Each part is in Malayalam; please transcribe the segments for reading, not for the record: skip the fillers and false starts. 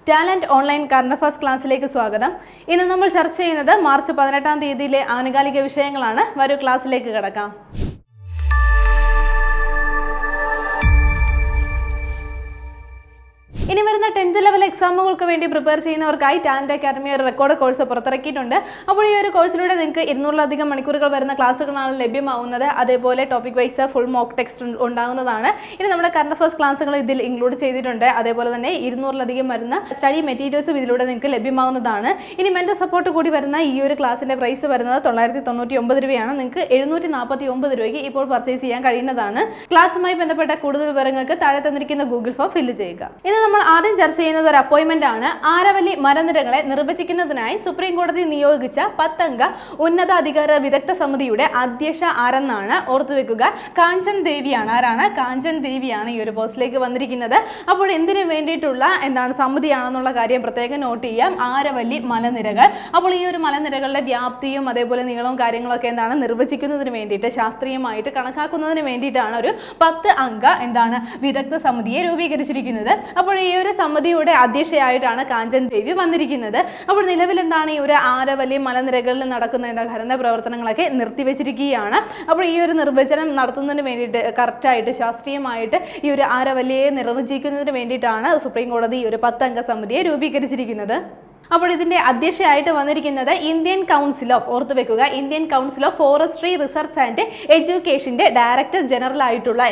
ടാലന്റ് ഓൺലൈൻ കറണ്ട് അഫയേഴ്സ് ക്ലാസ്സിലേക്ക് സ്വാഗതം. ഇന്ന് നമ്മൾ ചർച്ച ചെയ്യുന്നത് മാർച്ച് 18-ാം തീയതിയിലെ ആനുകാലിക വിഷയങ്ങളാണ്. വരൂ ക്ലാസ്സിലേക്ക് കടക്കാം. ഇനി വരുന്ന 10th ലെവൽ എക്സാമുകൾക്ക് വേണ്ടി പ്രിപ്പയർ ചെയ്യുന്നവർക്കായി ടാലന്റ് അക്കാദമി ഒരു റെക്കോർഡ് കോഴ്സ് പുറത്തിറക്കിയിട്ടുണ്ട്. അപ്പോൾ ഈ ഒരു കോഴ്സിലൂടെ നിങ്ങൾക്ക് 200-ലധികം മണിക്കൂറുകൾ വരുന്ന ക്ലാസ്സുകളാണ് ലഭ്യമാവുന്നത്. അതേപോലെ topic wise full mock text ഉണ്ടാകുന്നതാണ്. ഇനി നമ്മുടെ കറണ്ട് അഫയേഴ്സ് ക്ലാസ്സുകൾ ഇതിൽ ഇൻക്ലൂഡ് ചെയ്തിട്ടുണ്ട്. അതേപോലെ തന്നെ 200-ലധികം വരുന്ന സ്റ്റഡി മെറ്റീരിയൽസും ഇതിലൂടെ നിങ്ങൾക്ക് ലഭ്യമാവുന്നതാണ്. ഇനി മെന്റർ സപ്പോർട്ട് കൂടി വരുന്ന ഈ ഒരു ക്ലാസിന്റെ പ്രൈസ് വരുന്നത് 999 രൂപയാണ്. നിങ്ങൾക്ക് 749 രൂപയ്ക്ക് ഇപ്പോൾ പർച്ചേസ് ചെയ്യാൻ കഴിയുന്നതാണ്. ക്ലാസ്സുമായി ബന്ധപ്പെട്ട കൂടുതൽ വിവരങ്ങൾക്ക് താഴെ തന്നിരിക്കുന്ന ഗൂഗിൾ ഫോം ഫില്ല് ചെയ്യുക. ഇത് നമ്മൾ ആദ്യം ചർച്ച ചെയ്യുന്നത് ഒരു അപ്പോയിന്റ്മെന്റ് ആണ്. ആരവല്ലി മലനിരകളെ നിർവചിക്കുന്നതിനായി സുപ്രീം കോടതി നിയോഗിച്ച 10 അംഗ ഉന്നതാധികാര വിദഗ്ധ സമിതിയുടെ അധ്യക്ഷ ആരെന്നാണ് ഓർത്തുവെക്കുക. കാഞ്ചൻ ദേവിയാണ്. ആരാണ്? കാഞ്ചൻ ദേവിയാണ് ഈ ഒരു പോസ്റ്റിലേക്ക് വന്നിരിക്കുന്നത്. അപ്പോൾ എന്തിനു വേണ്ടിയിട്ടുള്ള സമിതിയാണെന്നുള്ള കാര്യം പ്രത്യേകം നോട്ട് ചെയ്യാം. ആരവല്ലി മലനിരകൾ. അപ്പോൾ ഈ ഒരു മലനിരകളുടെ വ്യാപ്തിയും അതേപോലെ നീളവും കാര്യങ്ങളൊക്കെ നിർവചിക്കുന്നതിന് വേണ്ടിയിട്ട് ശാസ്ത്രീയമായിട്ട് കണക്കാക്കുന്നതിന് വേണ്ടിയിട്ടാണ് ഒരു 10 അംഗ വിദഗ്ധ സമിതിയെ രൂപീകരിച്ചിരിക്കുന്നത്. അപ്പോൾ ഈ ഒരു സമിതിയുടെ അധ്യക്ഷയായിട്ടാണ് കാഞ്ചൻ ദേവി വന്നിരിക്കുന്നത്. അപ്പോൾ നിലവിൽ ഈ ഒരു ആരവല്ലി മലനിരകളിൽ നടക്കുന്ന ഖനന പ്രവർത്തനങ്ങളൊക്കെ നിർത്തിവെച്ചിരിക്കുകയാണ്. അപ്പോൾ ഈ ഒരു നിർവചനം നടത്തുന്നതിന് വേണ്ടിയിട്ട് കറക്റ്റായിട്ട് ശാസ്ത്രീയമായിട്ട് ഈ ഒരു ആരവല്ലിയെ നിർവചിക്കുന്നതിന് വേണ്ടിയിട്ടാണ് സുപ്രീം കോടതി ഈ ഒരു 10 അംഗ സമിതിയെ രൂപീകരിച്ചിരിക്കുന്നത്. അപ്പോൾ ഇതിന്റെ അധ്യക്ഷയായിട്ട് വന്നിരിക്കുന്നത് ഇന്ത്യൻ കൗൺസിൽ ഓഫ് ഓർത്തുവെക്കുക Indian council of forestry research and എഡ്യൂക്കേഷന്റെ ഡയറക്ടർ ജനറൽ ആയിട്ടുള്ള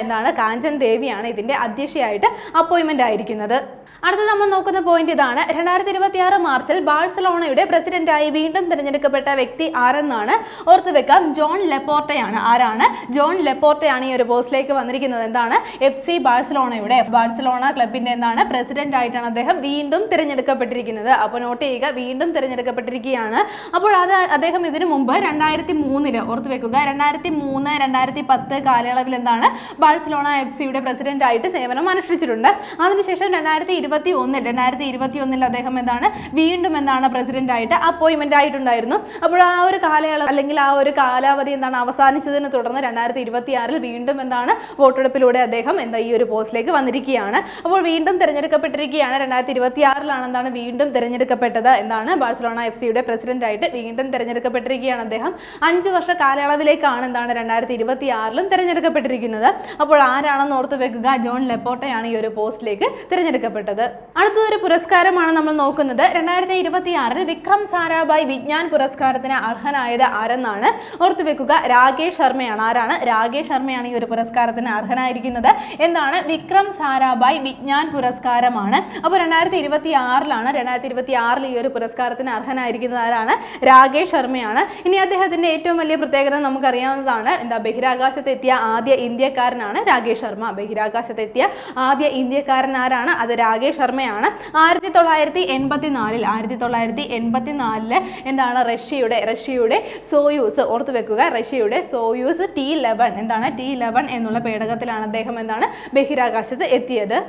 കാഞ്ചൻ ദേവിയാണ് ഇതിന്റെ അധ്യക്ഷയായിട്ട് അപ്പോയിന്റ്മെന്റ് ആയിരിക്കുന്നത്. അടുത്ത നമ്മൾ നോക്കുന്ന പോയിന്റ് ഇതാണ്. 2026 മാർച്ചിൽ ബാഴ്സലോണയുടെ പ്രസിഡന്റായി വീണ്ടും തിരഞ്ഞെടുക്കപ്പെട്ട വ്യക്തി ആരെന്നാണ് ഓർത്തുവെക്കാം. ജോൺ ലെപ്പോർട്ടയാണ്. ആരാണ്? ജോൺ ലെപ്പോർട്ടയാണ് ഈ ഒരു പോസ്റ്റിലേക്ക് വന്നിരിക്കുന്നത്. FC ബാഴ്സലോണയുടെ ബാഴ്സലോണ ക്ലബിന്റെ പ്രസിഡന്റ് ആയിട്ടാണ് അദ്ദേഹം വീണ്ടും തിരഞ്ഞെടുക്കപ്പെട്ടിരിക്കുന്നത്. അപ്പോൾ നോട്ട് ചെയ്യുക, വീണ്ടും തിരഞ്ഞെടുക്കപ്പെട്ടിരിക്കുകയാണ്. അപ്പോൾ അദ്ദേഹം ഇതിനു മുമ്പ് 2003 ഓർത്തുവെക്കുക 2003-2010 കാലയളവിൽ ബാഴ്സലോണ FCയുടെ പ്രസിഡന്റ് ആയിട്ട് സേവനം അനുഷ്ഠിച്ചിട്ടുണ്ട്. അതിനുശേഷം 2021 അദ്ദേഹം വീണ്ടും പ്രസിഡന്റ് ആയിട്ട് അപ്പോയിന്റ്മെന്റ് ആയിട്ടുണ്ടായിരുന്നു. അപ്പോൾ ആ ഒരു കാലയളവ് അല്ലെങ്കിൽ ആ ഒരു കാലാവധി അവസാനിച്ചതിനെ തുടർന്ന് 2026 വീണ്ടും വോട്ടെടുപ്പിലൂടെ അദ്ദേഹം ഈ ഒരു പോസ്റ്റിലേക്ക് വന്നിരിക്കുകയാണ്. അപ്പോൾ വീണ്ടും തിരഞ്ഞെടുക്കപ്പെട്ടിരിക്കുകയാണ്. 2026 വീണ്ടും തിരഞ്ഞെടുക്കപ്പെട്ടത് ബാഴ്സലോണ FCയുടെ പ്രസിഡന്റ് ആയിട്ട് വീണ്ടും തിരഞ്ഞെടുക്കപ്പെട്ടിരിക്കുകയാണ് അദ്ദേഹം. 5 വർഷ കാലയളവിലേക്കാണ് 2026 തിരഞ്ഞെടുക്കപ്പെട്ടിരിക്കുന്നത്. അപ്പോൾ ആരാണെന്ന് ഓർത്തു വെക്കുക, ജോൺ ലെപ്പോർട്ടയാണ് ഈ ഒരു പോസ്റ്റിലേക്ക് തിരഞ്ഞെടുക്കപ്പെട്ടത്. അടുത്തൊരു പുരസ്കാരമാണ് നമ്മൾ നോക്കുന്നത്. 2026 വിക്രം സാരാഭായ് വിജ്ഞാൻ പുരസ്കാരത്തിന് അർഹനായത് ആരെന്നാണ് ഓർത്തുവെക്കുക. രാകേഷ് ശർമ്മയാണ്. ആരാണ്? രാകേഷ് ശർമ്മയാണ് ഈ ഒരു പുരസ്കാരത്തിന് അർഹനായിരിക്കുന്നത്. വിക്രം സാരാഭായ് വിജ്ഞാൻ പുരസ്കാരമാണ്. അപ്പോൾ 2026 ഈ ഒരു പുരസ്കാരത്തിന് അർഹനായിരിക്കുന്നത് ആരാണ്? രാകേഷ് ശർമ്മയാണ്. ഇനി അദ്ദേഹത്തിന്റെ ഏറ്റവും വലിയ പ്രത്യേകത നമുക്കറിയാവുന്നതാണ്. ബഹിരാകാശത്തെത്തിയ ആദ്യ ഇന്ത്യക്കാരനാണ് രാകേഷ് ശർമ്മ. ബഹിരാകാശത്തെത്തിയ ആദ്യ ഇന്ത്യക്കാരൻ ആരാണ്? അത് രാകേഷ് ശർമ്മയാണ്. 1984 റഷ്യയുടെ സോയൂസ് ഓർത്തുവെക്കുക. റഷ്യയുടെ സോയൂസ് T11 എന്നുള്ള പേടകത്തിലാണ് അദ്ദേഹം ബഹിരാകാശത്ത് എത്തിയത്.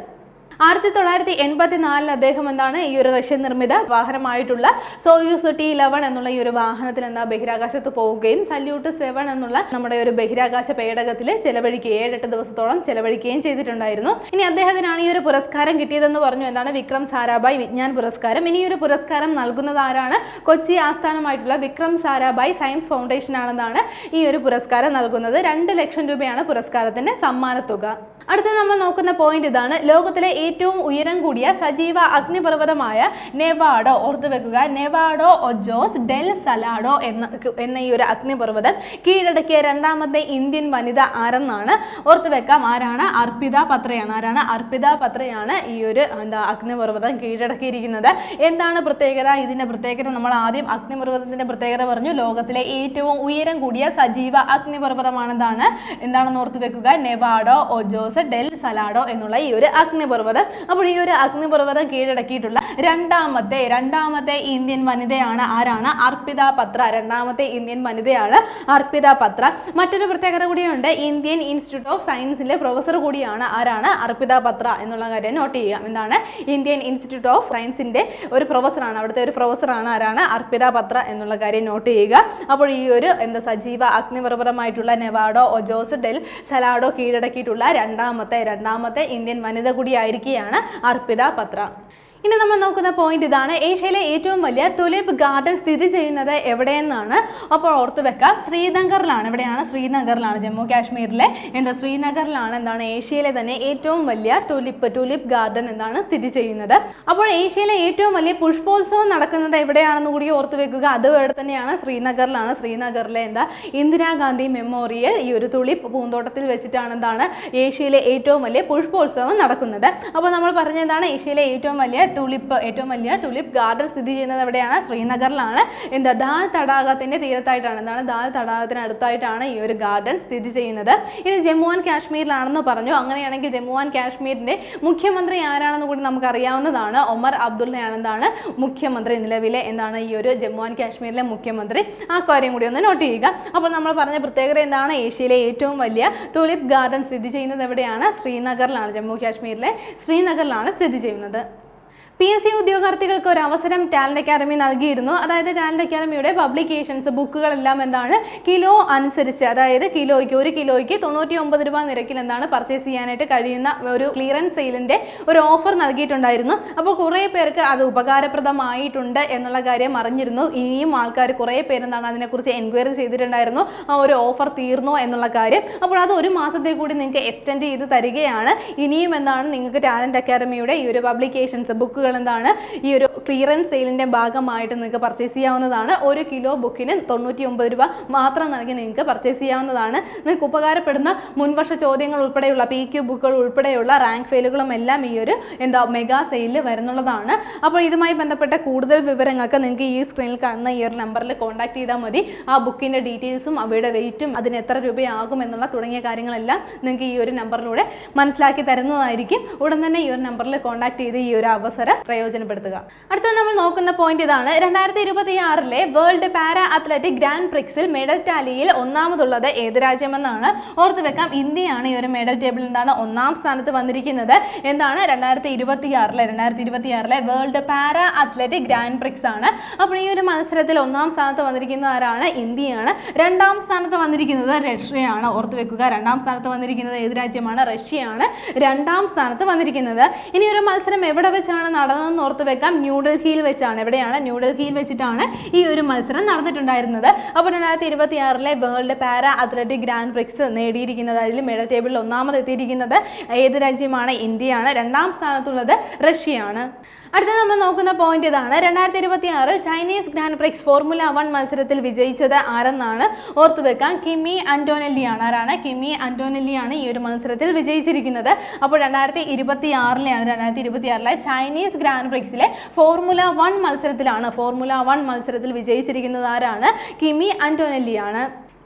1984 അദ്ദേഹം ഈ ഒരു റഷ്യൻ നിർമ്മിത വാഹനമായിട്ടുള്ള സോയൂസ് T11 എന്നുള്ള ഈ ഒരു വാഹനത്തിൽ ബഹിരാകാശത്ത് പോവുകയും സല്യൂട്ട് 7 എന്നുള്ള നമ്മുടെ ഒരു ബഹിരാകാശ പേടകത്തിൽ ചെലവഴിക്കുകയും 7-8 ദിവസത്തോളം ചെലവഴിക്കുകയും ചെയ്തിട്ടുണ്ടായിരുന്നു. ഇനി അദ്ദേഹത്തിനാണ് ഈ ഒരു പുരസ്കാരം കിട്ടിയതെന്ന് പറഞ്ഞു. വിക്രം സാരാഭായ് വിജ്ഞാൻ പുരസ്കാരം. ഇനി ഈ ഒരു പുരസ്കാരം നൽകുന്നത് ആരാണ്? കൊച്ചി ആസ്ഥാനമായിട്ടുള്ള വിക്രം സാരാഭായ് സയൻസ് ഫൗണ്ടേഷൻ ആണെന്നാണ് ഈ ഒരു പുരസ്കാരം നൽകുന്നത്. 2 ലക്ഷം രൂപയാണ് പുരസ്കാരത്തിന്റെ സമ്മാനത്തുക. അടുത്ത നമ്മൾ നോക്കുന്ന പോയിന്റ് ഇതാണ്. ലോകത്തിലെ ഏറ്റവും ഉയരം കൂടിയ സജീവ അഗ്നിപർവ്വതമായ നെവാഡോ ഓർത്തുവെക്കുക. നെവാഡോ ഒജോസ് ഡെൽ സലാഡോ എന്ന ഈ ഒരു അഗ്നിപർവ്വതം കീഴടക്കിയ 2ാമത്തെ ഇന്ത്യൻ വനിത ആരെന്നാണ് ഓർത്തുവെക്കാം. ആരാണ്? അർപ്പിത പത്രയാണ്. ആരാണ്? അർപ്പിത പത്രയാണ് ഈ ഒരു അഗ്നിപർവ്വതം കീഴടക്കിയിരിക്കുന്നത്. എന്താണ് പ്രത്യേകത? ഇതിന്റെ പ്രത്യേകത നമ്മൾ ആദ്യം അഗ്നിപർവ്വതത്തിന്റെ പ്രത്യേകത പറഞ്ഞു. ലോകത്തിലെ ഏറ്റവും ഉയരം കൂടിയ സജീവ അഗ്നിപർവ്വതമാണ് എന്താണെന്ന് ഓർത്തുവെക്കുക. നെവാഡോ ഒജോസ് ഡെൽ സലാഡോ എന്നുള്ള ഈ ഒരു അഗ്നിപർവ്വതം. അപ്പോൾ ഈ ഒരു അഗ്നിപർവ്വതം കീഴടക്കിയിട്ടുള്ള രണ്ടാമത്തെ ഇന്ത്യൻ വനിതയാണ് ആരാണ്? അർപ്പിത പത്ര. 2ാമത്തെ ഇന്ത്യൻ വനിതയാണ് അർപ്പിത പത്ര. മറ്റൊരു പ്രത്യേകത കൂടിയുണ്ട്. ഇന്ത്യൻ ഇൻസ്റ്റിറ്റ്യൂട്ട് ഓഫ് സയൻസിലെ പ്രൊഫസർ കൂടിയാണ് ആരാണ്? അർപ്പിത പത്ര എന്നുള്ള കാര്യം നോട്ട് ചെയ്യുക. ഇന്ത്യൻ ഇൻസ്റ്റിറ്റ്യൂട്ട് ഓഫ് സയൻസിന്റെ ഒരു പ്രൊഫസറാണ്. അവിടുത്തെ ഒരു പ്രൊഫസറാണ് ആരാണ്? അർപ്പിത പത്ര എന്നുള്ള കാര്യം നോട്ട് ചെയ്യുക. അപ്പോൾ ഈ ഒരു സജീവ അഗ്നിപർവ്വതമായിട്ടുള്ള നെവാഡോ ഒജോസ് ഡെൽ സലാഡോ കീഴടക്കിയിട്ടുള്ള രണ്ടാമത്തെ ഇന്ത്യൻ വനിത കൂടിയായിരിക്കുകയാണ് അർപ്പിത പത്ര. ഇനി നമ്മൾ നോക്കുന്ന പോയിന്റ് ഇതാണ്, ഏഷ്യയിലെ ഏറ്റവും വലിയ തുലിപ്പ് ഗാർഡൻ സ്ഥിതി ചെയ്യുന്നത് എവിടെയെന്നാണ്. അപ്പോൾ ഓർത്തു വെക്കാം, ശ്രീനഗറിലാണ്. എവിടെയാണ്? ശ്രീനഗറിലാണ്. ജമ്മു കാശ്മീരിലെ ശ്രീനഗറിലാണ് എന്താണ് ഏഷ്യയിലെ തന്നെ ഏറ്റവും വലിയ തുലിപ്പ് ഗാർഡൻ എന്താണ് സ്ഥിതി ചെയ്യുന്നത്. അപ്പോൾ ഏഷ്യയിലെ ഏറ്റവും വലിയ പുഷ്പോത്സവം നടക്കുന്നത് എവിടെയാണെന്ന് കൂടി ഓർത്തു വെക്കുക. അത് ഇവിടെ തന്നെയാണ്, ശ്രീനഗറിലാണ്. ശ്രീനഗറിലെ ഇന്ദിരാഗാന്ധി മെമ്മോറിയൽ ഈ ഒരു തുലിപ്പ് പൂന്തോട്ടത്തിൽ വെച്ചിട്ടാണ് ഏഷ്യയിലെ ഏറ്റവും വലിയ പുഷ്പോത്സവം നടക്കുന്നത്. അപ്പോൾ നമ്മൾ പറഞ്ഞ ഏഷ്യയിലെ ഏറ്റവും വലിയ തുലിപ്പ് ഗാർഡൻ സ്ഥിതി ചെയ്യുന്നത് എവിടെയാണ്? ശ്രീനഗറിലാണ്. ദാൽ തടാകത്തിന്റെ തീരത്തായിട്ടാണ്. ദാൽ തടാകത്തിന് അടുത്തായിട്ടാണ് ഈ ഒരു ഗാർഡൻ സ്ഥിതി ചെയ്യുന്നത്. ഇനി ജമ്മു ആൻഡ് കാശ്മീരിലാണെന്ന് പറഞ്ഞു. അങ്ങനെയാണെങ്കിൽ ജമ്മു ആൻഡ് കാശ്മീരിന്റെ മുഖ്യമന്ത്രി ആരാണെന്ന് കൂടി നമുക്ക് അറിയാവുന്നതാണ്. ഒമർ അബ്ദുള്ളയാണ് മുഖ്യമന്ത്രി, നിലവിലെ ഈ ഒരു ജമ്മു ആൻഡ് കാശ്മീരിലെ മുഖ്യമന്ത്രി. ആ കാര്യം കൂടി ഒന്ന് നോട്ട് ചെയ്യുക. അപ്പോൾ നമ്മൾ പറഞ്ഞ പ്രത്യേകത എന്താണ്? ഏഷ്യയിലെ ഏറ്റവും വലിയ തുലിപ്പ് ഗാർഡൻ സ്ഥിതി ചെയ്യുന്നത് എവിടെയാണ്? ശ്രീനഗറിലാണ്. ജമ്മു കാശ്മീരിലെ ശ്രീനഗറിലാണ് സ്ഥിതി ചെയ്യുന്നത്. PSC ഉദ്യോഗാർത്ഥികൾക്ക് ഒരു അവസരം ടാലന്റ് അക്കാദമി നൽകിയിരുന്നു. അതായത് ടാലന്റ് അക്കാദമിയുടെ പബ്ലിക്കേഷൻസ്, ബുക്കുകളെല്ലാം കിലോ അനുസരിച്ച്, അതായത് ഒരു കിലോയ്ക്ക് 99 രൂപ നിരക്കിൽ പർച്ചേസ് ചെയ്യാനായിട്ട് കഴിയുന്ന ഒരു ക്ലിയറൻസ് സെയിലിന്റെ ഒരു ഓഫർ നൽകിയിട്ടുണ്ടായിരുന്നു. അപ്പോൾ കുറേ പേർക്ക് അത് ഉപകാരപ്രദമായിട്ടുണ്ട് എന്നുള്ള കാര്യം അറിഞ്ഞിരുന്നു. ഇനിയും ആൾക്കാർ കുറേ പേര് അതിനെക്കുറിച്ച് എൻക്വയറി ചെയ്തിട്ടുണ്ടായിരുന്നു, ആ ഒരു ഓഫർ തീർന്നോ എന്നുള്ള കാര്യം. അപ്പോൾ അത് ഒരു മാസത്തേക്ക് കൂടി നിങ്ങൾക്ക് എക്സ്റ്റെൻഡ് ചെയ്ത് തരികയാണ്. ഇനിയും നിങ്ങൾക്ക് ടാലന്റ് അക്കാദമിയുടെ ഈ ഒരു പബ്ലിക്കേഷൻസ്, ബുക്കുകൾ ഈ ഒരു ക്ലിയറൻസ് സെയിലിന്റെ ഭാഗമായിട്ട് നിങ്ങൾക്ക് പർച്ചേസ് ചെയ്യാവുന്നതാണ്. ഒരു കിലോ ബുക്കിന് 99 രൂപ മാത്രം നൽകി നിങ്ങൾക്ക് പർച്ചേസ് ചെയ്യാവുന്നതാണ്. നിങ്ങൾക്ക് ഉപകാരപ്പെടുന്ന മുൻവർഷ ചോദ്യങ്ങൾ ഉൾപ്പെടെയുള്ള PQ ബുക്കുകൾ ഉൾപ്പെടെയുള്ള റാങ്ക് ഫെയിലുകളും എല്ലാം ഈ ഒരു മെഗാ സെയിലിൽ വരുന്നുള്ളതാണ്. അപ്പോൾ ഇതുമായി ബന്ധപ്പെട്ട കൂടുതൽ വിവരങ്ങൾക്ക് നിങ്ങൾക്ക് ഈ സ്ക്രീനിൽ കാണുന്ന ഈ ഒരു നമ്പറിൽ കോൺടാക്ട് ചെയ്താൽ മതി. ആ ബുക്കിന്റെ ഡീറ്റെയിൽസും അവയുടെ വെയിറ്റും അതിന് എത്ര രൂപയാകും എന്നുള്ള തുടങ്ങിയ കാര്യങ്ങളെല്ലാം നിങ്ങൾക്ക് ഈ ഒരു നമ്പറിലൂടെ മനസ്സിലാക്കി തരുന്നതായിരിക്കും. ഉടൻ തന്നെ ഈ ഒരു നമ്പറിൽ കോൺടാക്ട് ചെയ്ത് ഈ ഒരു അവസരം പ്രയോജനപ്പെടുത്തുക. അടുത്ത നമ്മൾ നോക്കുന്ന പോയിന്റ് ഇതാണ്, 2026 വേൾഡ് പാരാ അത്ലറ്റിക് ഗ്രാൻഡ് പ്രിക്സിൽ മെഡൽ ടാലിയിൽ ഒന്നാമതുള്ളത് ഏത് രാജ്യമെന്നാണ്. ഓർത്തു വെക്കാം, ഇന്ത്യയാണ് ഈ ഒരു മെഡൽ ടേബിളിൽ ഒന്നാം സ്ഥാനത്ത് വന്നിരിക്കുന്നത്. 2026 world para athletic grand prix ആണ്. അപ്പോൾ ഈ ഒരു മത്സരത്തിൽ ഒന്നാം സ്ഥാനത്ത് വന്നിരിക്കുന്നത് ആരാണ്? ഇന്ത്യയാണ്. രണ്ടാം സ്ഥാനത്ത് വന്നിരിക്കുന്നത് റഷ്യയാണ്. ഓർത്തു വെക്കുക, രണ്ടാം സ്ഥാനത്ത് വന്നിരിക്കുന്നത് ഏത് രാജ്യമാണ്? റഷ്യയാണ് രണ്ടാം സ്ഥാനത്ത് വന്നിരിക്കുന്നത്. ഇനി ഒരു മത്സരം എവിടെ വെച്ചാണ് നടന്നതെന്ന് ഓർത്ത് വെക്കാം, ന്യൂഡൽഹിയിൽ വെച്ചാണ്. എവിടെയാണ്? ന്യൂഡൽഹിയിൽ വെച്ചിട്ടാണ് ഈ ഒരു മത്സരം നടന്നിട്ടുണ്ടായിരുന്നത്. അപ്പോൾ 2026 world para athletic grand prix നേടിയിരിക്കുന്നത്, അതിൽ മെഡൽ ടേബിളിൽ ഒന്നാമത് എത്തിയിരിക്കുന്നത് ഏത് രാജ്യമാണ്? ഇന്ത്യയാണ്. രണ്ടാം സ്ഥാനത്തുള്ളത് റഷ്യയാണ്. അടുത്ത നമ്മൾ നോക്കുന്ന പോയിന്റ് ഇതാണ്, 2026 ചൈനീസ് ഗ്രാൻഡ് പ്രിക്സ് ഫോർമുല 1 മത്സരത്തിൽ വിജയിച്ചത് ആരെന്നാണ്. ഓർത്തു വെക്കാം, കിമി ആന്റോനെല്ലിയാണ്. ആരാണ്? കിമി ആന്റോനെല്ലിയാണ് ഈ ഒരു മത്സരത്തിൽ വിജയിച്ചിരിക്കുന്നത്. അപ്പോൾ 2026 ചൈനീസ് ഗ്രാൻഡ് പ്രിക്സിലെ ഫോർമുല 1 മത്സരത്തിൽ വിജയിച്ചിരിക്കുന്നത് ആരാണ്? കിമി ആന്റോനെല്ലിയാണ്.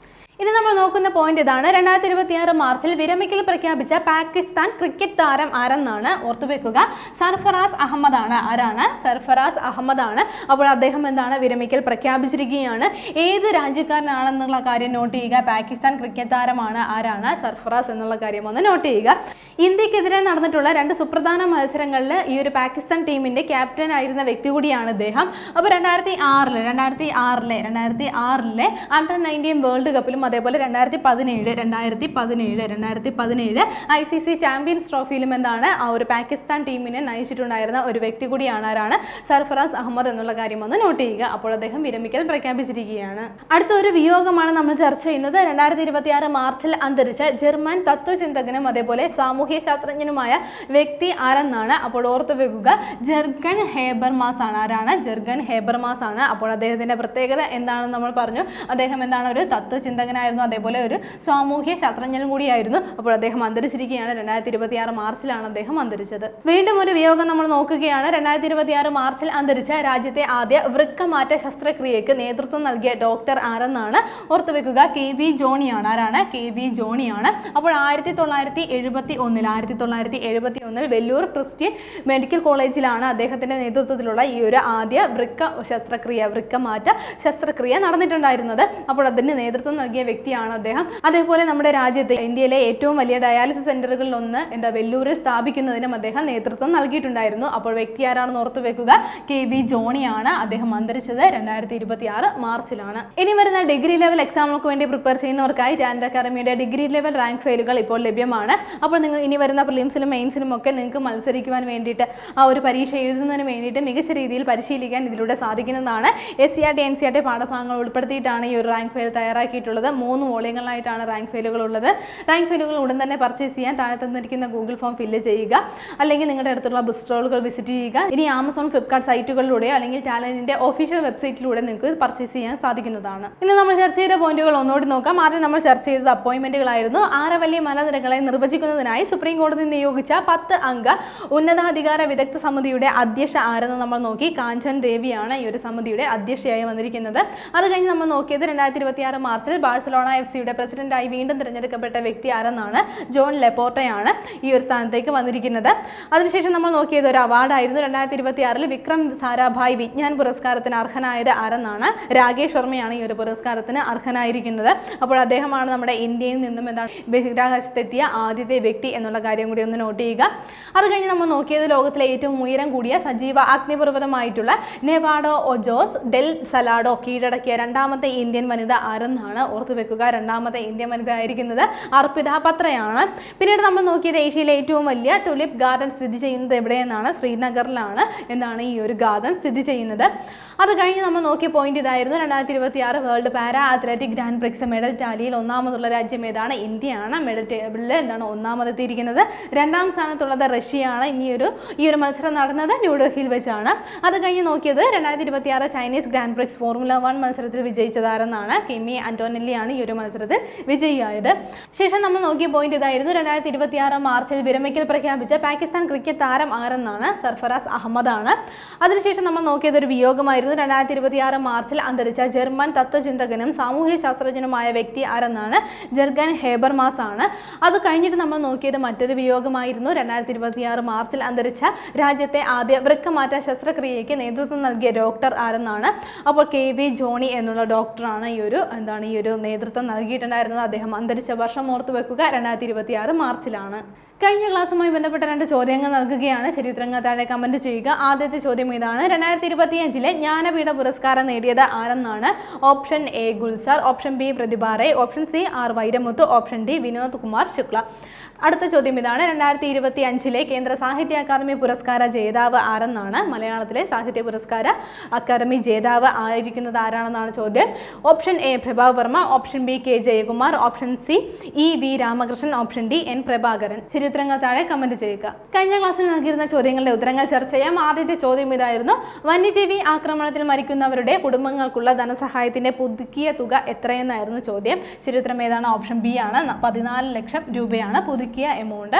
ഇനി നമ്മൾ നോക്കുന്ന പോയിന്റ് ഇതാണ്, 2026 മാർച്ചിൽ വിരമിക്കൽ പ്രഖ്യാപിച്ച പാകിസ്ഥാൻ ക്രിക്കറ്റ് താരം ആരെന്നാണ്. ഓർത്തുവെക്കുക, സർഫറാസ് അഹമ്മദ് ആണ്. ആരാണ്? സർഫറാസ് അഹമ്മദ് ആണ്. അപ്പോൾ അദ്ദേഹം വിരമിക്കൽ പ്രഖ്യാപിച്ചിരിക്കുകയാണ്. ഏത് രാജ്യക്കാരനാണെന്നുള്ള കാര്യം നോട്ട് ചെയ്യുക. പാകിസ്ഥാൻ ക്രിക്കറ്റ് താരമാണ്. ആരാണ്? സർഫറാസ് എന്നുള്ള കാര്യം ഒന്ന് നോട്ട് ചെയ്യുക. ഇന്ത്യക്കെതിരെ നടന്നിട്ടുള്ള 2 സുപ്രധാന മത്സരങ്ങളിൽ ഈ ഒരു പാകിസ്ഥാൻ ടീമിന്റെ ക്യാപ്റ്റൻ ആയിരുന്ന വ്യക്തി കൂടിയാണ് അദ്ദേഹം. അപ്പോൾ 2006 അണ്ടർ 19 വേൾഡ് കപ്പിലും അതേപോലെ 2017 ICC ചാമ്പ്യൻസ് ട്രോഫിയിലും ആ ഒരു പാകിസ്ഥാൻ ടീമിനെ നയിച്ചിട്ടുണ്ടായിരുന്ന ഒരു വ്യക്തി കൂടിയാണ്. ആരാണ്? സർഫറാസ് അഹമ്മദ് എന്നുള്ള കാര്യം ഒന്ന് നോട്ട് ചെയ്യുക. അപ്പോൾ അദ്ദേഹം വിരമിക്കൽ പ്രഖ്യാപിച്ചിരിക്കുകയാണ്. അടുത്ത ഒരു വിയോഗമാണ് നമ്മൾ ചർച്ച ചെയ്യുന്നത്. 2026 മാർച്ചിൽ അന്തരിച്ച ജർമ്മൻ തത്വചിന്തകനും അതേപോലെ സാമൂഹ്യ ശാസ്ത്രജ്ഞനുമായ വ്യക്തി ആരെന്നാണ്. അപ്പോൾ ഓർത്തു വെക്കുക, ജർഗൻ ഹേബർമാസ് ആണ്. ആരാണ്? ജർഗൻ ഹേബർമാസ് ആണ്. അപ്പോൾ അദ്ദേഹത്തിന്റെ പ്രത്യേകത എന്താണെന്ന് നമ്മൾ പറഞ്ഞു. അദ്ദേഹം ഒരു തത്വചിന്തകനായിരുന്നു, അതേപോലെ ഒരു സാമൂഹ്യ ശാസ്ത്രജ്ഞനും കൂടിയായിരുന്നു. അപ്പോൾ അദ്ദേഹം അന്തരിച്ചിരിക്കുകയാണ്. 2026 മാർച്ചിലാണ് അദ്ദേഹം അന്തരിച്ചത്. വീണ്ടും ഒരു വിയോഗം നമ്മൾ നോക്കുകയാണ്. 2026 മാർച്ചിൽ അന്തരിച്ച രാജ്യത്തെ ആദ്യ വൃക്കമാറ്റ ശസ്ത്രക്രിയക്ക് നേതൃത്വം നൽകിയ ഡോക്ടർ ആരെന്നാണ്. ഓർത്തുവെക്കുക, KV ജോണിയാണ്. ആരാണ്? KV ജോണിയാണ്. അപ്പോൾ 1971 വെല്ലൂർ ക്രിസ്ത്യൻ മെഡിക്കൽ കോളേജിലാണ് അദ്ദേഹത്തിന്റെ നേതൃത്വത്തിലുള്ള ഈ ഒരു ആദ്യ വൃക്കമാറ്റ ശസ്ത്രക്രിയ നടന്നിട്ടുണ്ടായിരുന്നത്. അപ്പോൾ അതിന് നേതൃത്വം നൽകിയ വ്യക്തിയാണ് അദ്ദേഹം. അതേപോലെ നമ്മുടെ രാജ്യത്തെ ഇന്ത്യയിലെ ഏറ്റവും വലിയ ഡയാലിസിസ് സെന്ററുകളിൽ ഒന്ന് വെല്ലൂരിൽ സ്ഥാപിക്കുന്നതിനും അദ്ദേഹം നേതൃത്വം നൽകിയിട്ടുണ്ടായിരുന്നു. അപ്പോൾ വ്യക്തി ആരാണെന്ന് ഓർത്തു വെക്കുക, KV ജോണിയാണ്. അദ്ദേഹം അന്തരിച്ചത് 2026 മാർച്ചിലാണ്. ഇനി വരുന്ന ഡിഗ്രി ലെവൽ എക്സാമുകൾക്ക് വേണ്ടി പ്രിപ്പയർ ചെയ്യുന്നവർക്കായി ടാലന്റ് അക്കാദമിയുടെ ഡിഗ്രി ലെവൽ റാങ്ക് ഫയലുകൾ ഇപ്പോൾ ലഭ്യമാണ്. അപ്പോൾ നിങ്ങൾ ഇനി വരുന്ന പ്രിലിംസിലും മെയിൻസിലും ഒക്കെ നിങ്ങൾക്ക് മത്സരിക്കുവാൻ വേണ്ടിയിട്ട് ആ ഒരു പരീക്ഷ എഴുതുന്നതിന് വേണ്ടിയിട്ട് മികച്ച രീതിയിൽ പരിശീലിക്കാൻ ഇതിലൂടെ സാധിക്കുന്നതാണ്. SCRT NCRT പാഠഭാഗങ്ങൾ ഉൾപ്പെടുത്തിയിട്ടാണ് ഈ ഒരു റാങ്ക് ഫയൽ തയ്യാറാക്കിയിട്ടുള്ളത്. 3 വോളിയങ്ങളായിട്ടാണ് റാങ്ക് ഫയലുകൾ ഉള്ളത്. റാങ്ക് ഫയലുകൾ ഉടൻ തന്നെ പർച്ചേസ് ചെയ്യാൻ താഴെ തന്നിരിക്കുന്ന ഗൂഗിൾ ഫോം ഫില്ല് ചെയ്യുക, അല്ലെങ്കിൽ നിങ്ങളുടെ അടുത്തുള്ള ബുക്ക് സ്റ്റോളുകൾ വിസിറ്റ് ചെയ്യുക. ഇനി ആമസോൺ, ഫ്ലിപ്കാർട്ട് സൈറ്റുകളിലൂടെയോ അല്ലെങ്കിൽ ടാലന്റിന്റെ ഒഫീഷ്യൽ വെബ്സൈറ്റിലൂടെ നിങ്ങൾക്ക് പർച്ചേസ് ചെയ്യാൻ സാധിക്കുന്നതാണ്. ഇനി നമ്മൾ ചർച്ച ചെയ്ത പോയിന്റുകൾ ഒന്നുകൂടി നോക്കാം. ആദ്യം നമ്മൾ ചർച്ച ചെയ്തത് അപ്പോയിന്റ്മെന്റുകളായിരുന്നു. ആരവല്ലി മലനിരകളെ നിർവചിക്കുന്നതിനായി സുപ്രീം കോടതി നിയോഗിച്ച 10 അംഗ ഉന്നതാധികാര വിദഗ്ധ സമിതിയുടെ അധ്യക്ഷ ആരെന്ന് നമ്മൾ നോക്കി. കാഞ്ചൻ ദേവിയാണ് ഈ ഒരു സമിതിയുടെ അധ്യക്ഷയായി വന്നിരിക്കുന്നത്. അത് കഴിഞ്ഞ് നമ്മൾ നോക്കിയത് 2026 മാർച്ചിൽ ബാഴ്സലോണ FC പ്രസിഡന്റായി വീണ്ടും തിരഞ്ഞെടുക്കപ്പെട്ട വ്യക്തി ആരെന്നാണ്. ജോൺ ലെപ്പോർട്ടയാണ് ഈ ഒരു സ്ഥാനത്തേക്ക് വന്നിരിക്കുന്നത്. അതിനുശേഷം നമ്മൾ നോക്കിയത് ഒരു അവാർഡായിരുന്നു. 2026 വിക്രം സാരാഭായ് വിജ്ഞാൻ പുരസ്കാരത്തിന് അർഹനായത് ആരെന്നാണ്. രാകേഷ് ശർമ്മയാണ് ഈ ഒരു പുരസ്കാരത്തിന് അർഹനായിരിക്കുന്നത്. അപ്പോൾ അദ്ദേഹമാണ് നമ്മുടെ ഇന്ത്യയിൽ നിന്നും ബഹിരാകാശത്തെത്തിയ ആദ്യത്തെ വ്യക്തി എന്നുള്ള കാര്യം കൂടി ഒന്ന് നോട്ട് ചെയ്യുക. അത് കഴിഞ്ഞ് നമ്മൾ നോക്കിയത് ലോകത്തിലെ ഏറ്റവും ഉയരം കൂടിയ സജീവ അഗ്നിപർവ്വതമായിട്ടുള്ള നെവാഡോ ഒജോസ് ഡെൽ സലാഡോ കീഴടക്കിയ രണ്ടാമത്തെ ഇന്ത്യൻ വനിത ആരെന്നാണ്. ഓർത്തു വെക്കുക, രണ്ടാമത്തെ ഇന്ത്യൻ വനിത ആയിരിക്കുന്നത് അർപ്പിത പത്രയാണ്. പിന്നീട് നമ്മൾ നോക്കിയത് ഏഷ്യയിലെ ഏറ്റവും വലിയ ടുലിപ്പ് ഗാർഡൻ സ്ഥിതി ചെയ്യുന്നത് എവിടെയെന്നാണ്. ശ്രീനഗറിലാണ് എന്താണ് ഈ ഒരു ഗാർഡൻ സ്ഥിതി ചെയ്യുന്നത്. അത് കഴിഞ്ഞ് നമ്മൾ നോക്കിയ പോയിന്റ് ഇതായിരുന്നു. 2026 world para athletic grand prix medal ടാലിയിൽ ഒന്നാമതുള്ള രാജ്യം ഏതാണ്? ഇന്ത്യയാണ്. മെഡൽ ടേബിളിൽ ഒന്നാമതെത്തിയിരിക്കുന്നത്. രണ്ടാം സ്ഥാനത്തുള്ളത് റഷ്യയാണ്. ഈ ഒരു മത്സരം നടന്നത് ന്യൂഡൽഹിയിൽ വെച്ചാണ്. അത് കഴിഞ്ഞ് നോക്കിയത് 2026 ചൈനീസ് ഗ്രാൻഡ് പ്രിക്സ് ഫോർമുല 1 മത്സരത്തിൽ വിജയിച്ചതാരെന്നാണ്. കിമി അന്റോനെല്ലിയാണ് ഈ ഒരു മത്സരത്തിൽ വിജയിയായത്. ശേഷം നമ്മൾ നോക്കിയ പോയിന്റ് ഇതായിരുന്നു. 2026 മാർച്ചിൽ വിരമിക്കൽ പ്രഖ്യാപിച്ച പാകിസ്ഥാൻ ക്രിക്കറ്റ് താരം ആരെന്നാണ്. സർഫറാസ് അഹമ്മദാണ്. അതിനുശേഷം നമ്മൾ നോക്കിയത് ഒരു വിയോഗമായിരുന്നു. 2026 മാർച്ചിൽ അന്തരിച്ച ജർമ്മൻ തത്വചിന്തകനും സാമൂഹ്യ ശാസ്ത്രജ്ഞനുമായ വ്യക്തി ആരെന്നാണ്. ജർഗൻ ഹേബർമാസ് ആണ്. അത് കഴിഞ്ഞിട്ട് നമ്മൾ നോക്കിയത് മറ്റൊരു വിയോഗമായിരുന്നു. 2026 മാർച്ചിൽ അന്തരിച്ച രാജ്യത്തെ ആദ്യ വൃക്കമാറ്റ ശസ്ത്രക്രിയയ്ക്ക് നേതൃത്വം നൽകിയ ഡോക്ടർ ആരെന്നാണ്. അപ്പോൾ KV ജോണി എന്നുള്ള ഡോക്ടറാണ് ഈ ഒരു നേതൃത്വം നൽകിയിട്ടുണ്ടായിരുന്നത്. അദ്ദേഹം അന്തരിച്ച വർഷം ഓർത്തു വെക്കുക, 2026 മാർച്ചിലാണ്. കഴിഞ്ഞ ക്ലാസ്സുമായി ബന്ധപ്പെട്ട 2 ചോദ്യങ്ങൾ നൽകുകയാണ്. ശരിയുത്തരങ്ങൾ താഴെ കമന്റ് ചെയ്യുക. ആദ്യത്തെ ചോദ്യം ഇതാണ്. 2025 ജ്ഞാനപീഠ പുരസ്കാരം നേടിയത് ആരെന്നാണ്. Option A Gulzar, option B Pratibha Ray, option C R Vairamuthu, option D Vinod Kumar Shukla. അടുത്ത ചോദ്യം ഇതാണ്. 2025 കേന്ദ്ര സാഹിത്യ അക്കാദമി പുരസ്കാര ജേതാവ് ആരെന്നാണ്. മലയാളത്തിലെ സാഹിത്യ പുരസ്കാര അക്കാദമി ജേതാവ് ആയിരിക്കുന്നത് ആരാണെന്നാണ് ചോദ്യം. Option A Prabha Varma, option B K Jayakumar, option C EV Ramakrishnan, option D N Prabhakaran. ശരിയുത്തരങ്ങൾ താഴെ കമന്റ് ചെയ്യുക. കഴിഞ്ഞ ക്ലാസ്സിൽ നൽകിയിരുന്ന ചോദ്യങ്ങളുടെ ഉത്തരങ്ങൾ ചർച്ച ചെയ്യാം. ആദ്യത്തെ ചോദ്യം ഇതായിരുന്നു. വന്യജീവി ആക്രമണത്തിൽ മരിക്കുന്നവരുടെ കുടുംബങ്ങൾക്കുള്ള ധനസഹായത്തിന്റെ പുതുക്കിയ തുക എത്രയെന്നായിരുന്നു ചോദ്യം. ശരിയുത്തരം ഏതാണ്? ഓപ്ഷൻ B ആണ്. 14 ലക്ഷം രൂപയാണ് പുതുക്കിയ എമൗണ്ട്.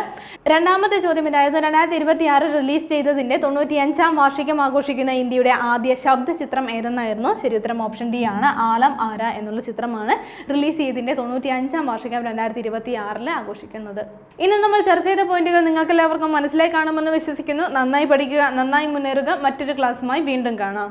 രണ്ടാമത്തെ ചോദ്യം ഇതായിരുന്നു. 2026 റിലീസ് ചെയ്തതിന്റെ 95ാം വാർഷികം ആഘോഷിക്കുന്ന ഇന്ത്യയുടെ ആദ്യ ശബ്ദചിത്രം ഏതെന്നായിരുന്നു. ശരിയുത്തരം ഓപ്ഷൻ D ആണ്. ആലം ആര എന്നുള്ള ചിത്രമാണ് റിലീസ് ചെയ്തതിന്റെ 95ാം വാർഷികം 2026 ആഘോഷിക്കുന്നത്. ഇന്ന് നമ്മൾ ചർച്ച ചെയ്ത പോയിന്റുകൾ നിങ്ങൾക്ക് എല്ലാവർക്കും മനസ്സിലായി കാണുമെന്ന് വിശ്വസിക്കുന്നു. നന്നായി പഠിക്കുക, നന്നായി മുന്നേറുക. മറ്റൊരു ക്ലാസ്സുമായി വീണ്ടും കാണാം.